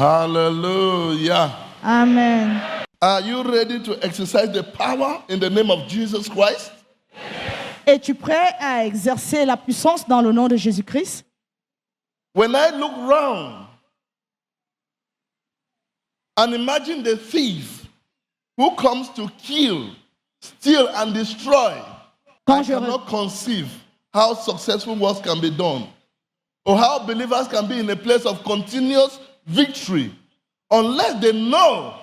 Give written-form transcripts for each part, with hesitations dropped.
Hallelujah. Amen. Are you ready to exercise the power in the name of Jesus Christ? Es-tu prêt à exercer la puissance dans le nom de Jésus-Christ? When I look round and imagine the thief who comes to kill, steal, and destroy, I cannot conceive how successful works can be done or how believers can be in a place of continuous victory unless they know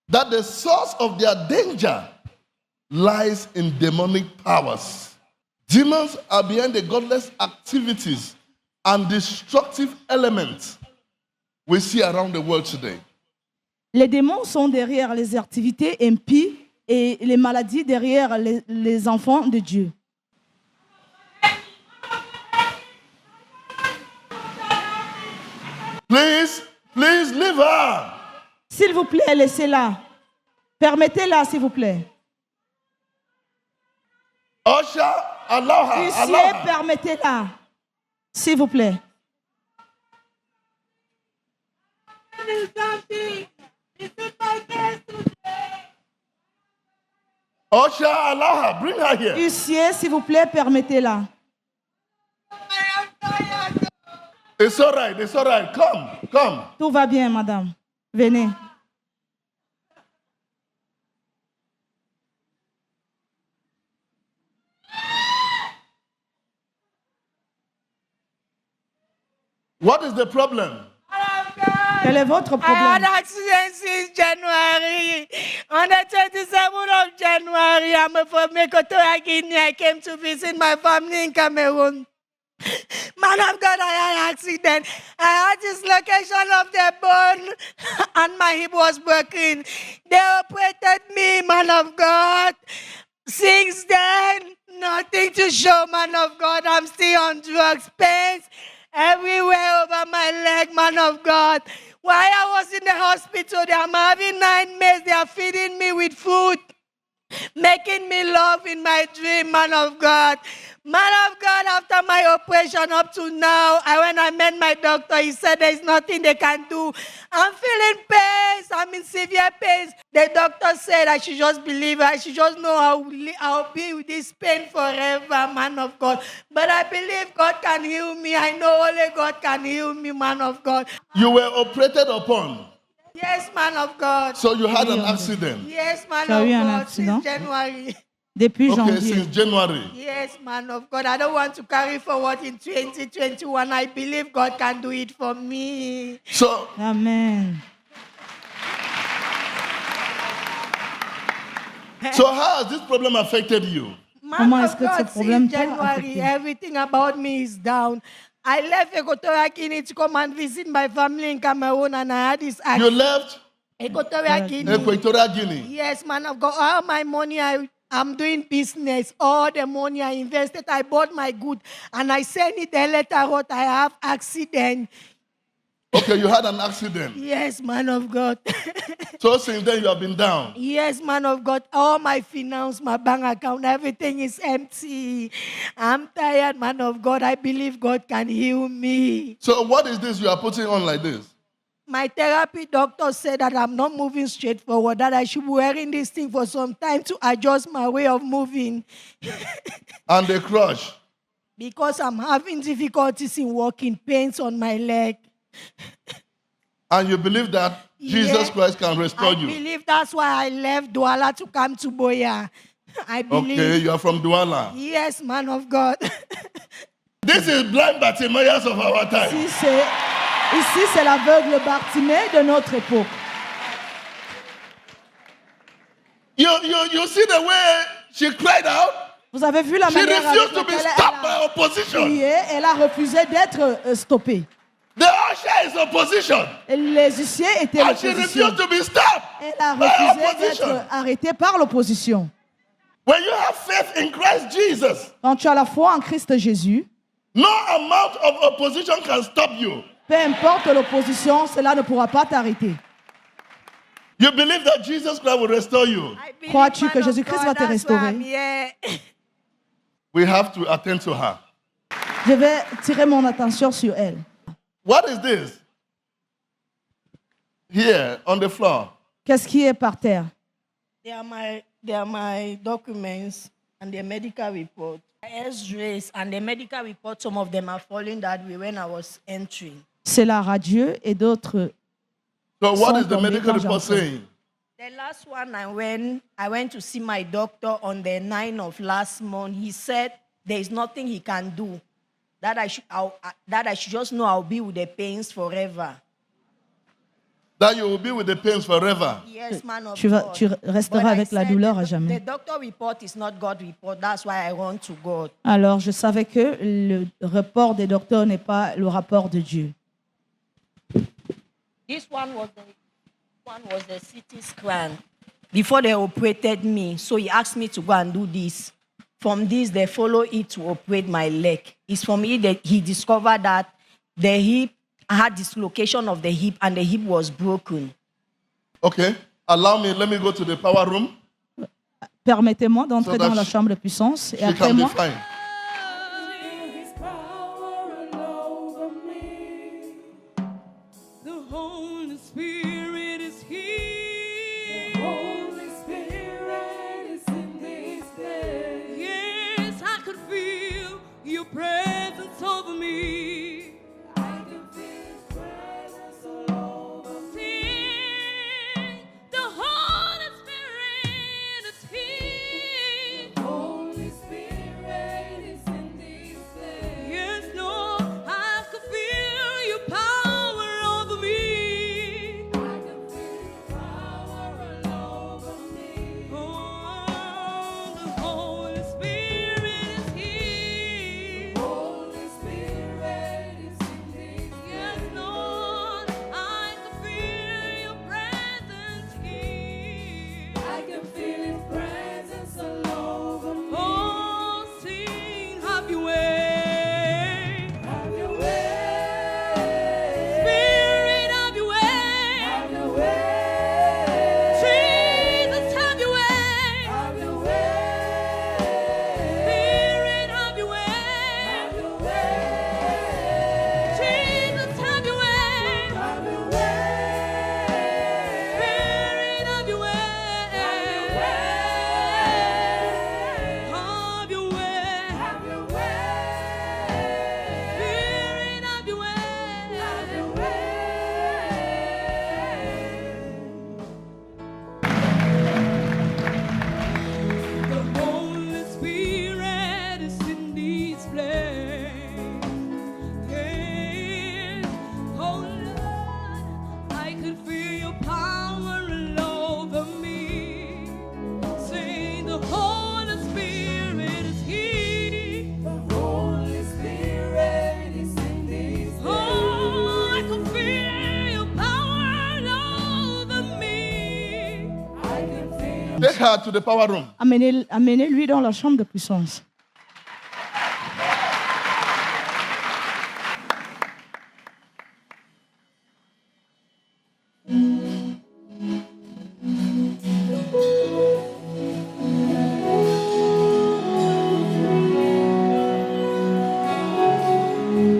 that the source of their danger lies in demonic powers. Demons are behind the godless activities and destructive elements we see around the world today. Les démons sont derrière les activités impies et les maladies derrière les enfants de Dieu. Please leave her. S'il vous plaît, laissez-la. Permettez-la, s'il vous plaît. Usher, allow her. Huissier, permettez-la. S'il vous plaît. Usher, allow her. Bring her here. Huissier, s'il vous plaît, permettez-la. It's all right. It's all right. Come. Tout va bien, madame. Venez. What is the problem? Quel est votre problème? I had an accident since January. On the 27th of January, I'm from Equatorial Guinea. I came to visit my family in Cameroon. Man of God, I had an accident. I had dislocation of the bone and my hip was broken. They operated me, man of God. Since then, nothing to show, man of God. I'm still on drugs, pains everywhere over my leg, man of God. While I was in the hospital, I'm having nightmares. They are feeding me with food, making me love in my dream, man of God. Man of God, after my operation up to now, when I met my doctor, he said there's nothing they can do. I'm feeling pains. I'm in severe pains. The doctor said I should just believe. I should just know I'll be with this pain forever, man of God. But I believe God can heal me. I know only God can heal me, man of God. You were operated upon. Yes, man of God. So you had an accident. Yes, man of God, since January. Depuis janvier. Since January. Yes, man of God. I don't want to carry forward in 2021. I believe God can do it for me. So, Amen. So how has this problem affected you? Man of God, since January, everything about me is down. I left Equatorial Guinea to come and visit my family in Cameroon, and I had this accident. You left Equatorial Guinea. Equatorial Guinea. Yes, man of God. All my money, I'm doing business. All the money I invested, I bought my good, and I sent it the letter out. I have accident. Okay, you had an accident. Yes, man of God. So since then you have been down. Yes, man of God. All my finance, my bank account, everything is empty. I'm tired, man of God. I believe God can heal me. So what is this you are putting on like this? My therapy doctor said that I'm not moving straight forward, that I should be wearing this thing for some time to adjust my way of moving. And the crush? Because I'm having difficulties in walking, pains on my leg. And you believe that Jesus Christ can restore you? I believe that's why I left Douala to come to Boya. I believe. Okay, you are from Douala. Yes, man of God. This is blind Bartimaeus of our time. Ici, c'est l'aveugle Bartimée de notre époque. You see the way she cried out? Vous avez vu la manière refused to be stopped by opposition. Elle a refusé d'être stoppée. The usher is opposition. Les huissiers étaient l'opposition. And she refused to be stopped. Elle a refusé d'être arrêtée par l'opposition. When you have faith in Christ Jesus, quand tu as la foi en Christ Jésus, no amount of opposition can stop you. Peu importe l'opposition, cela ne pourra pas t'arrêter. You believe that Jesus Christ will restore you? Crois-tu que Jésus-Christ va te restaurer? We have to attend to her. Je vais tirer mon attention sur elle. What is this? here on the floor? Qu'est-ce qui est par terre? They are my documents and the medical report. X-rays and the medical report, some of them are falling that way when I was entering. C'est la radio et d'autres. So what sont is the tombés medical quand report j'entrais. saying? The last one I went to see my doctor on the 9th of last month. He said there is nothing he can do. That I should just know I'll be with the pains forever. That you will be with the pains forever. Yes, man of Tu God. resteras But I avec la said douleur à the jamais. doctor report is not God report. That's why I run to God. Alors, je savais que le rapport des docteurs n'est pas le rapport de Dieu. This one was the CT scan before they operated me. So he asked me to go and do this. From this, they follow it to operate my leg. It's from it that he discovered that the hip had dislocation of the hip and the hip was broken. Okay. Allow me, let me go to the power room. Permettez-moi d'entrer So that dans la she- chambre de puissance et She après can be moi, fine. The Holy Spirit is here. The Holy Spirit is in this place. Yes, I could feel your presence over me. I can feel His presence all over me. The Holy Spirit is here. The Holy Spirit is in this place. Yes, Lord, I could feel your power over me. I can feel your power all over me. Oh, the Holy Spirit is here. The Holy Spirit is in this place. Yes, Lord, I can feel your presence here. I can feel His presence all over me. Oh, sing, have your way. Have your way. Spirit, have your way. Have your way. Jesus, have your way. Have your way. Spirit, have your way. Have your way. Jesus, have your way. Have your way. Spirit, have your way. Have your way. Have your way. Spirit, have your way. Have your way. The Holy Spirit is in this place. Yes. Oh Lord, I can feel your power all over me. Say the Holy Spirit is here. The Holy Spirit is in this place. Oh, I can feel your power all over me. I can feel. Take her to the power room. amenez-lui dans la chambre de puissance.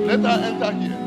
Let her enter here.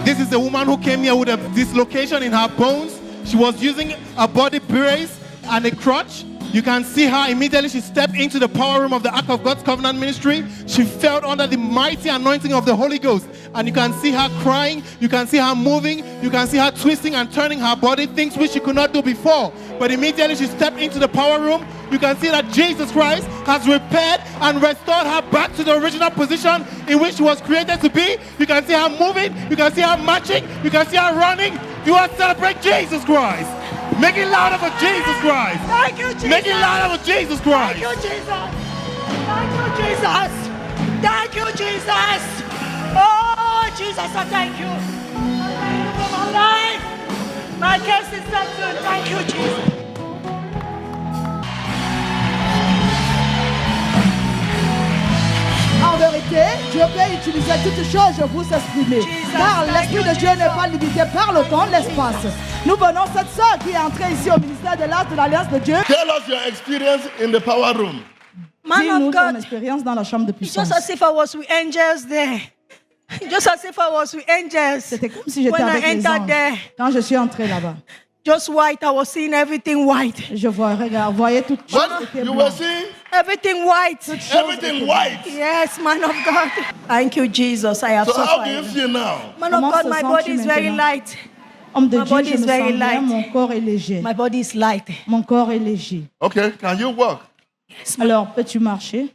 This is a woman who came here with a dislocation in her bones. She was using a body brace and a crutch. You can see her immediately. She stepped into the power room of the Ark of God's Covenant Ministry. She felt under the mighty anointing of the Holy Ghost. And you can see her crying. You can see her moving. You can see her twisting and turning her body, things which she could not do before. But immediately she stepped into the power room. You can see that Jesus Christ has repaired and restored her back to the original position in which she was created to be. You can see her moving. You can see her marching. You can see her running. You want to celebrate Jesus Christ. Make it louder for Jesus Christ. Thank you, Jesus. Make it louder for Jesus Christ. Thank you, Jesus. Thank you, Jesus. Thank you, Jesus. Oh, Jesus, I thank you. I thank you for my life. My case is settled. Thank you, Jesus. En vérité, Dieu peut utiliser toutes choses pour s'exprimer. Car l'Esprit de Dieu n'est pas limité par le temps, l'espace. Nous venons cette sœur qui est entrée ici au ministère de l'Art de l'Alliance de Dieu. Tell us your experience in the power room. Man Dis-nous of ton God, expérience dans la chambre de it's puissance. just as if I was with angels there. Just as if I was with angels. C'était comme si j'étais When avec I les entered anges. there, Quand je suis entrée là-bas, just white, I was seeing everything white. je voyais toutes choses What? étaient You were blanches. seeing Everything white. everything white. Yes, man of God. Thank you, Jesus. I have So how do you suffered. feel now? Man of Comment God, se my sens-tu body is very maintenant? light. Homme de My Dieu, body je is me very sens bien, light. mon corps est léger. My body is light. Mon corps est léger. Okay, can you walk? Alors, peux-tu marcher?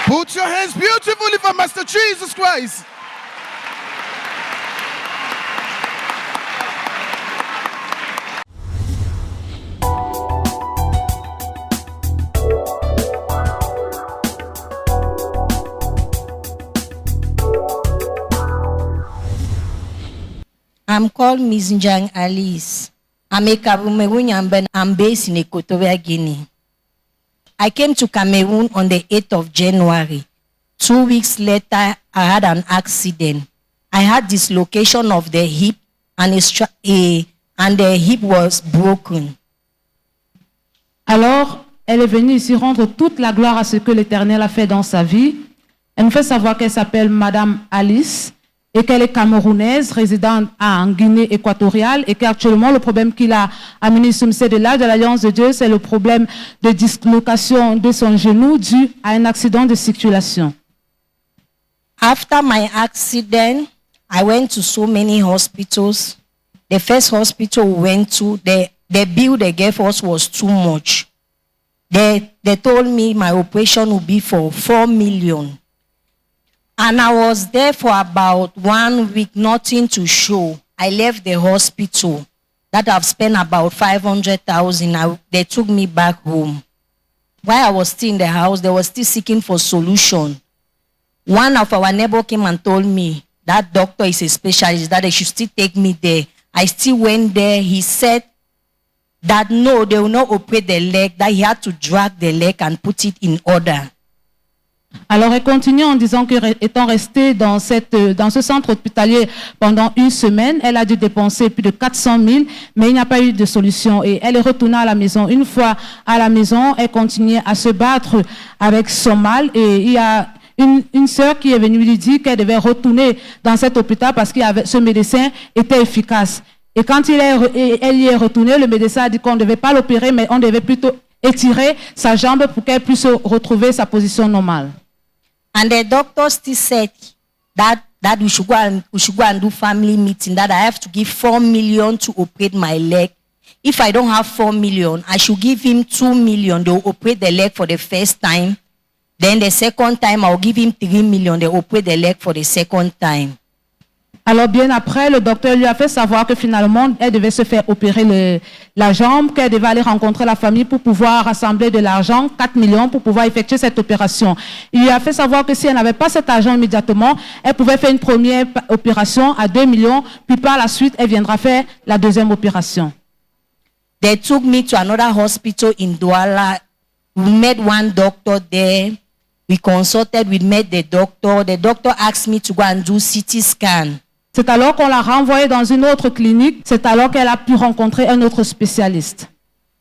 Put your hands beautifully for Master Jesus Christ. I'm called Miss Njang Alice. I'm a Cameroonian and I'm based in Equatorial Guinea. I came to Cameroon on the 8th of January. 2 weeks later, I had an accident. I had dislocation of the hip and the hip was broken. Alors, elle est venue ici rendre toute la gloire à ce que l'Éternel a fait dans sa vie. Elle nous fait savoir qu'elle s'appelle Madame Alice et qu'elle est camerounaise, résidente en Guinée équatoriale et qu'actuellement, le problème qu'il a amené sur de l'Arche de l'Alliance de Dieu, c'est le problème de dislocation de son genou dû à un accident de circulation. After my accident, I went to so many hospitals. The first hospital we went to, the bill they gave us was too much. They told me my operation would be for 4 million. And I was there for about 1 week, nothing to show. I left the hospital. That I've spent about 500,000. They took me back home. While I was still in the house, they were still seeking for solution. One of our neighbors came and told me that doctor is a specialist, that they should still take me there. I still went there. He said that no, they will not operate the leg, that he had to drag the leg and put it in order. Alors, elle continue en disant qu'étant restée dans ce centre hospitalier pendant 1 semaine, elle a dû dépenser plus de 400 000, mais il n'y a pas eu de solution. Et elle est retournée à la maison. Une fois à la maison, elle continuait à se battre avec son mal. Et il y a une sœur qui est venue lui dire qu'elle devait retourner dans cet hôpital parce que ce médecin était efficace. Et quand elle y est retournée, le médecin a dit qu'on ne devait pas l'opérer, mais on devait plutôt étirer sa jambe pour qu'elle puisse retrouver sa position normale. And the doctor still said that we should go and do family meeting, that I have to give 4 million to operate my leg. If I don't have 4 million, I should give him 2 million. They'll operate the leg for the first time. Then the second time, I'll give him 3 million. They'll operate the leg for the second time. Alors bien après, le docteur lui a fait savoir que finalement, elle devait se faire opérer la jambe, qu'elle devait aller rencontrer la famille pour pouvoir rassembler de l'argent, 4 millions, pour pouvoir effectuer cette opération. Il lui a fait savoir que si elle n'avait pas cet argent immédiatement, elle pouvait faire une première opération à 2 millions, puis par la suite, elle viendra faire la deuxième opération. They took me to another hospital in Douala. We met one doctor there. We consulted, we met the doctor. The doctor asked me to go and do CT scan. C'est alors qu'on l'a renvoyée dans une autre clinique. C'est alors qu'elle a pu rencontrer un autre spécialiste.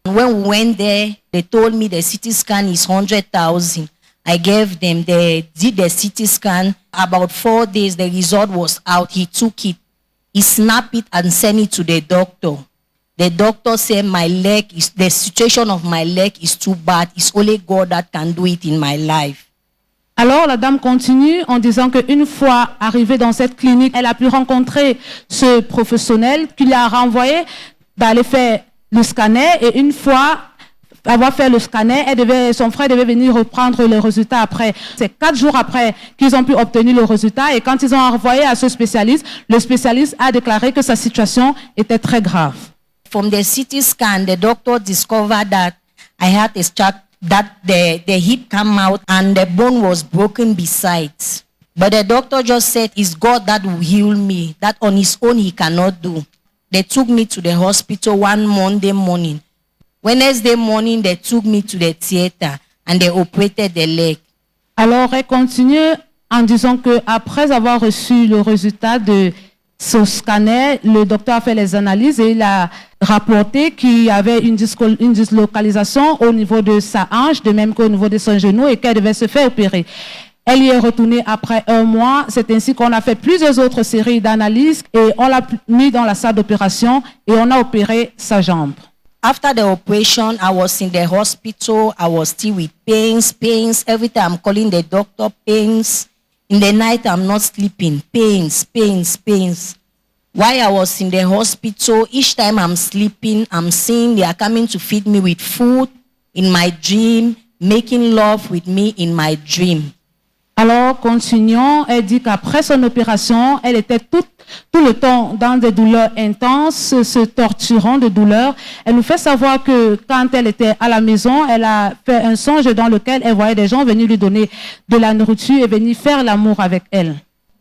When we went there, they told me the CT scan is 100,000. I gave them, they did the CT scan. About 4 days, the result was out. He took it. He snapped it and sent it to the doctor. The doctor said the situation of my leg is too bad. It's only God that can do it in my life. Alors la dame continue en disant qu'une fois arrivée dans cette clinique, elle a pu rencontrer ce professionnel qui l'a renvoyé d'aller faire le scanner, et une fois avoir fait le scanner, son frère devait venir reprendre le résultat après. C'est 4 jours après qu'ils ont pu obtenir le résultat, et quand ils ont envoyé à ce spécialiste, le spécialiste a déclaré que sa situation était très grave. From the CT scan, the doctor discovered that I had a stroke, that the hip came out and the bone was broken besides. But the doctor just said it's God that will heal me, that on his own he cannot do. They took me to the hospital one Monday morning. Wednesday morning, they took me to the theater and they operated the leg. Alors, elle continue en disant que après avoir reçu le résultat de son scanner, le docteur a fait les analyses et il a rapporté qu'il y avait une dislocalisation au niveau de sa hanche, de même qu'au niveau de son genou, et qu'elle devait se faire opérer. Elle y est retournée après 1 mois. C'est ainsi qu'on a fait plusieurs autres séries d'analyses et on l'a mis dans la salle d'opération et on a opéré sa jambe. After the operation, I was in the hospital. I was still with pains. Every time I'm calling the doctor, pains. In the night, I'm not sleeping. Pains. While I was in the hospital, each time I'm sleeping, I'm seeing they are coming to feed me with food in my dream, making love with me in my dream. Alors, continuons. Elle dit qu'après son opération, elle était tout le temps dans des douleurs intenses, se torturant de douleurs. Elle nous fait savoir que quand elle était à la maison, elle a fait un songe dans lequel elle voyait des gens venir lui donner de la nourriture et venir faire l'amour avec elle.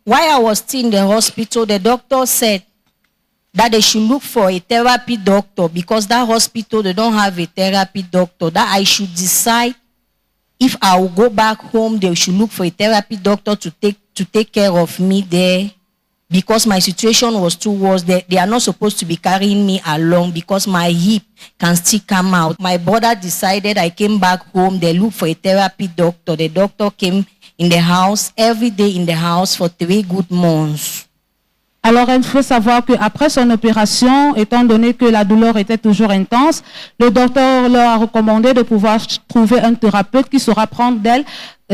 While I was still in the hospital, the doctor said that they should look for a therapy doctor because that hospital, they don't have a therapy doctor, that I should decide if I will go back home, they should look for a therapy doctor to take care of me there because my situation was too worse. They are not supposed to be carrying me along because my hip can still come out. My brother decided I came back home. They looked for a therapy doctor. The doctor came in the house, every day in the house for 3 good months. Alors, il faut savoir qu'après son opération, étant donné que la douleur était toujours intense, le docteur leur a recommandé de pouvoir trouver un thérapeute qui saura prendre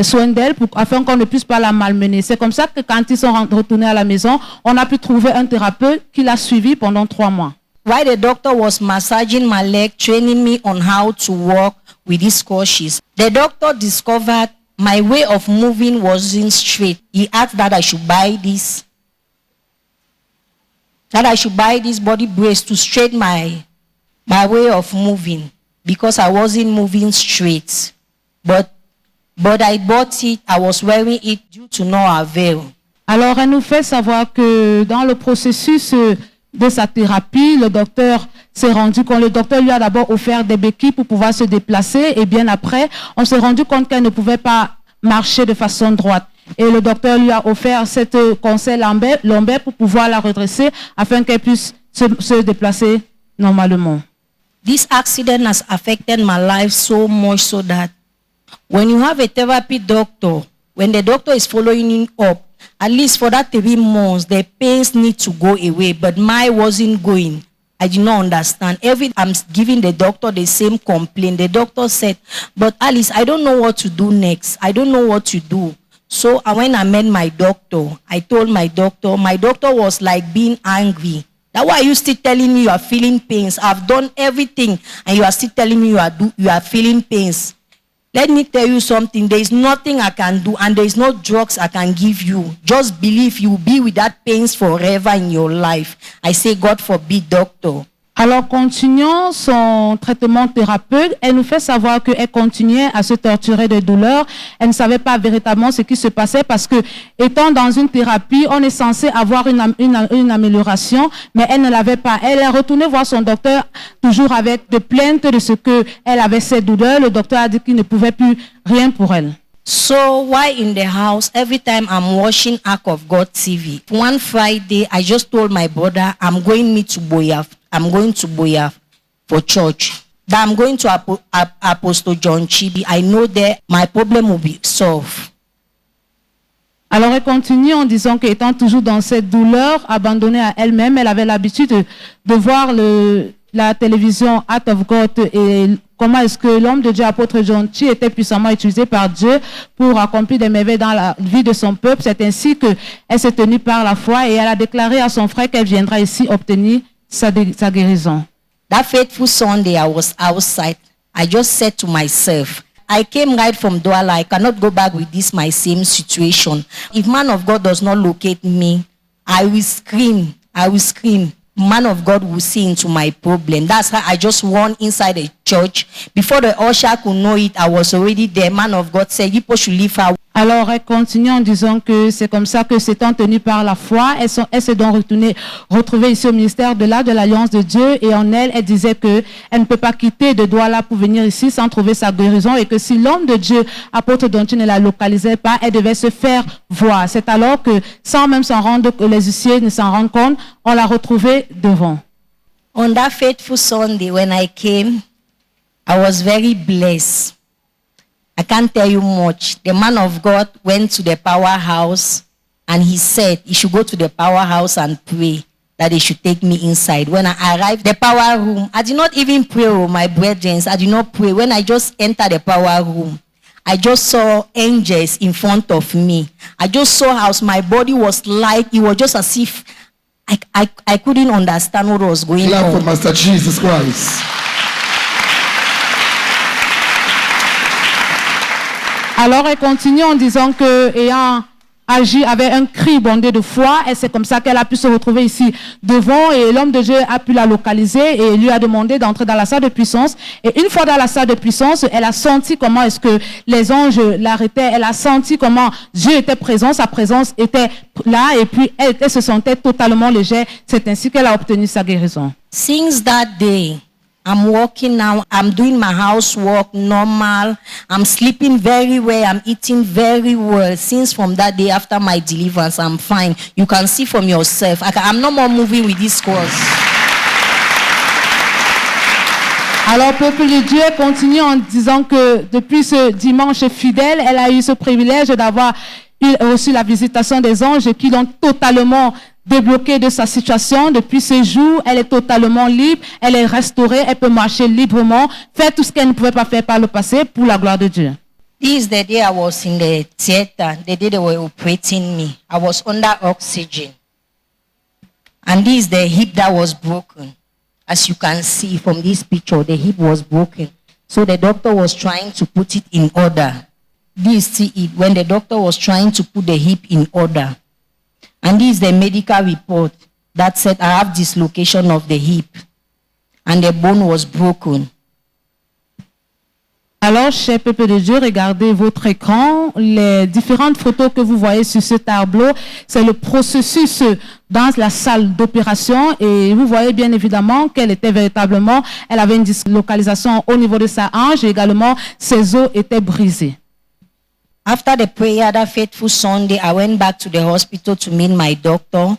soin d'elle afin qu'on ne puisse pas la malmener. C'est comme ça que quand ils sont retournés à la maison, on a pu trouver un thérapeute qui l'a suivi pendant 3 mois. While the doctor was massaging my leg, training me on how to walk with these crutches, the doctor discovered my way of moving wasn't straight. He asked that I should buy this body brace to straighten my way of moving because I wasn't moving straight. But I bought it, I was wearing it due to no avail. Alors, elle nous fait savoir que dans le processus de sa thérapie, le docteur s'est rendu compte, le docteur lui a d'abord offert des béquilles pour pouvoir se déplacer et bien après, on s'est rendu compte qu'elle ne pouvait pas marcher de façon droite. Et le docteur lui a offert cette conseil lombaire pour pouvoir la redresser afin qu'elle puisse se déplacer normalement. This accident has affected my life so much so that when you have a therapy doctor, when the doctor is following you up, at least for that 3 months, the pains need to go away, but mine wasn't going. I did not understand. I'm giving the doctor the same complaint. The doctor said, but Alice, I don't know what to do next. I don't know what to do. So when I met my doctor, I told my doctor was like being angry. That's why you still telling me you are feeling pains. I've done everything and you are still telling me you are feeling pains. Let me tell you something. There is nothing I can do and there is no drugs I can give you. Just believe you will be with that pains forever in your life. I say, God forbid, doctor. Alors, continuant son traitement thérapeute, elle nous fait savoir qu'elle continuait à se torturer de douleur. Elle ne savait pas véritablement ce qui se passait parce que, étant dans une thérapie, on est censé avoir une amélioration, mais elle ne l'avait pas. Elle est retournée voir son docteur, toujours avec des plaintes de ce qu'elle avait ces douleurs. Le docteur a dit qu'il ne pouvait plus rien pour elle. So while in the house, every time I'm watching Ark of God TV, one Friday, I just told my brother, I'm going to Boya for church. That I'm going to Apostle Johnchi. I know that my problem will be solved. Alors, elle continue en disant qu'étant toujours dans cette douleur, abandonnée à elle-même, elle avait l'habitude de voir la télévision Out of God et comment est-ce que l'homme de Dieu, apôtre Johnchi, était puissamment utilisé par Dieu pour accomplir des merveilles dans la vie de son peuple. C'est ainsi qu'elle s'est tenue par la foi et elle a déclaré à son frère qu'elle viendra ici obtenir sa guérison. That faithful Sunday, I was outside. I just said to myself, I came right from Douala. I cannot go back with this my same situation. If man of God does not locate me, I will scream. I will scream. Man of God will see into my problem. That's how I just run inside the church. Before the usher could know it, I was already there. Man of God said, you people should leave her. Alors, elle continue en disant que c'est comme ça que s'étant tenue par la foi, elle s'est donc retrouvée ici au ministère de l'Alliance de Dieu et en elle disait que elle ne peut pas quitter de Douala pour venir ici sans trouver sa guérison et que si l'homme de Dieu, apôtre Johnchi, ne la localisait pas, elle devait se faire voir. C'est alors que, sans même s'en rendre, que les huissiers ne s'en rendent compte, on l'a retrouvée devant. On that faithful Sunday when I came, I was very blessed. I can't tell you much. The man of God went to the powerhouse and he said he should go to the powerhouse and pray that they should take me inside. When I arrived at the power room, I did not even pray, oh my brethren. I did not pray. When I just entered the power room, I just saw angels in front of me. I just saw how my body was like, it was just as if I couldn't understand what was going Clap on. for Master Jesus Christ. Alors, elle continue en disant que, ayant agi avec un cri bondé de foi, et c'est comme ça qu'elle a pu se retrouver ici devant, et l'homme de Dieu a pu la localiser et lui a demandé d'entrer dans la salle de puissance. Et une fois dans la salle de puissance, elle a senti comment est-ce que les anges l'arrêtaient, elle a senti comment Dieu était présent, sa présence était là, et puis elle se sentait totalement légère. C'est ainsi qu'elle a obtenu sa guérison. Since that day, I'm working now. I'm doing my housework normal. I'm sleeping very well. I'm eating very well. Since from that day after my deliverance, I'm fine. You can see from yourself. I'm no more moving with this course. Alors, peuple de Dieu continue en disant que depuis ce dimanche fidèle, elle a eu ce privilège d'avoir reçu la visitation des anges qui l'ont totalement débloquée de sa situation. Depuis ce jour, elle est totalement libre, elle est restaurée, elle peut marcher librement, faire tout ce qu'elle ne pouvait pas faire par le passé pour la gloire de Dieu. This is the day I was in the theater, the day they were operating me. I was under oxygen. And this is the hip that was broken. As you can see from this picture, the hip was broken. So the doctor was trying to put it in order. This see it when the doctor was trying to put the hip in order. And this is the medical report that said I have dislocation of the hip and the bone was broken. Alors, cher peuple de Dieu, regardez votre écran. Les différentes photos que vous voyez sur ce tableau, c'est le processus dans la salle d'opération. Et vous voyez bien évidemment qu'elle était véritablement, elle avait une dislocalisation au niveau de sa hanche et également ses os étaient brisés. After the prayer that faithful Sunday, I went back to the hospital to meet my doctor.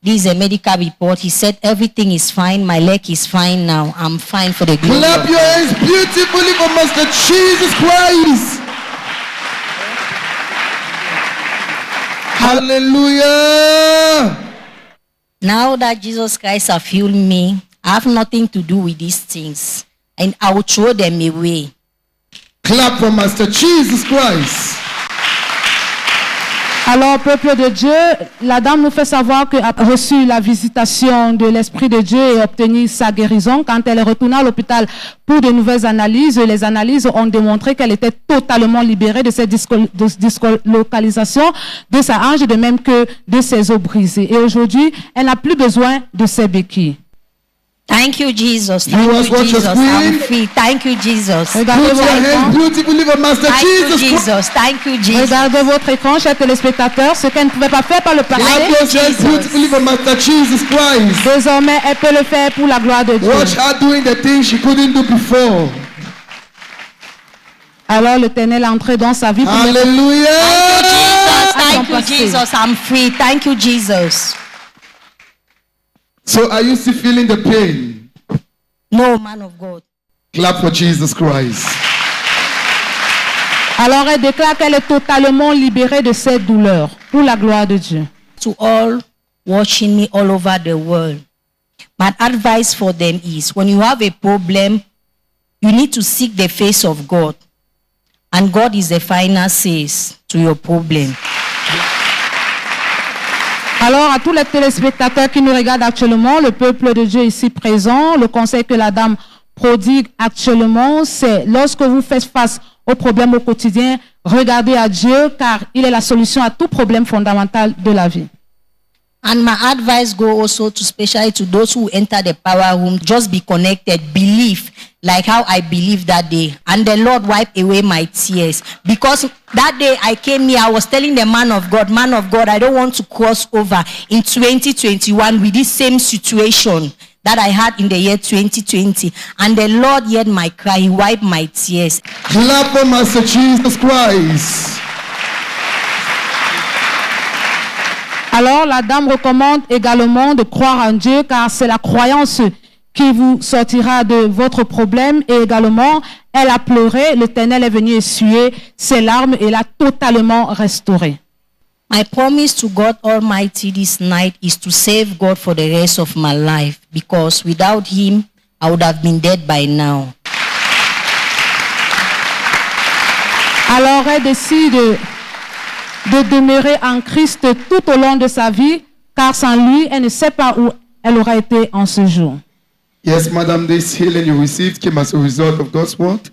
This is a medical report. He said everything is fine. My leg is fine now. I'm fine for the glory. Clap your hands beautifully for Master Jesus Christ. Hallelujah. Now that Jesus Christ has healed me, I have nothing to do with these things. And I will throw them away. Clap for Master Jesus Christ. Alors, peuple de Dieu, la dame nous fait savoir qu'elle a reçu la visitation de l'Esprit de Dieu et obtenu sa guérison. Quand elle est retournée à l'hôpital pour de nouvelles analyses, les analyses ont démontré qu'elle était totalement libérée de cette discolocalisation de sa hanche, de même que de ses os brisés. Et aujourd'hui, elle n'a plus besoin de ses béquilles. Thank you, Jesus. Thank you, Jesus. I'm free. Thank you, Jesus. Regardez Put your votre hands écran. beautifully for Master Thank you, Jesus Christ. Jesus. Thank you, Jesus. Regardez votre écran, chers téléspectateurs, ce qu'elle ne pouvait pas faire par le passé. Clap your hands beautifully for Master Jesus Christ. Désormais, elle peut le faire pour la gloire de Dieu. Watch her doing the things she couldn't do before. Alors l'Éternel est entré dans sa vie pour mettre Hallelujah. Thank you, Jesus. I'm free. Thank you, Jesus. So are you still feeling the pain? No, man of God. Clap for Jesus Christ. Alors elle déclare qu'elle est totalement libérée de ses douleurs pour la gloire de Dieu. To all watching me all over the world, My advice for them is when you have a problem, you need to seek the face of God. And God is the final say to your problem. Alors, à tous les téléspectateurs qui nous regardent actuellement, le peuple de Dieu ici présent, le conseil que la dame prodigue actuellement, c'est lorsque vous faites face aux problèmes au quotidien, regardez à Dieu car il est la solution à tout problème fondamental de la vie. And my advice go also to especially to those who enter the power room, just be connected, believe like how I believed that day. And the Lord wiped away my tears. Because that day I came here, I was telling the man of God, I don't want to cross over in 2021 with this same situation that I had in the year 2020. And the Lord heard my cry, He wiped my tears. Clap for Master Jesus Christ. Alors, la dame recommande également de croire en Dieu car c'est la croyance qui vous sortira de votre problème. Et également, elle a pleuré, l'Éternel est venu essuyer ses larmes et l'a totalement restaurée. My promise to God Almighty this night is to save God for the rest of my life, because without Him, I would have been dead by now. Alors, elle décide de demeurer en Christ tout au long de sa vie, car sans lui, elle ne sait pas où elle aura été en ce jour. Yes, madam, this healing you received came as a result of God's word.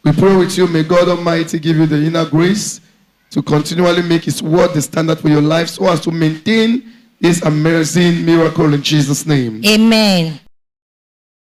We pray with you, may God Almighty give you the inner grace to continually make His word the standard for your life so as to maintain this amazing miracle in Jesus' name. Amen.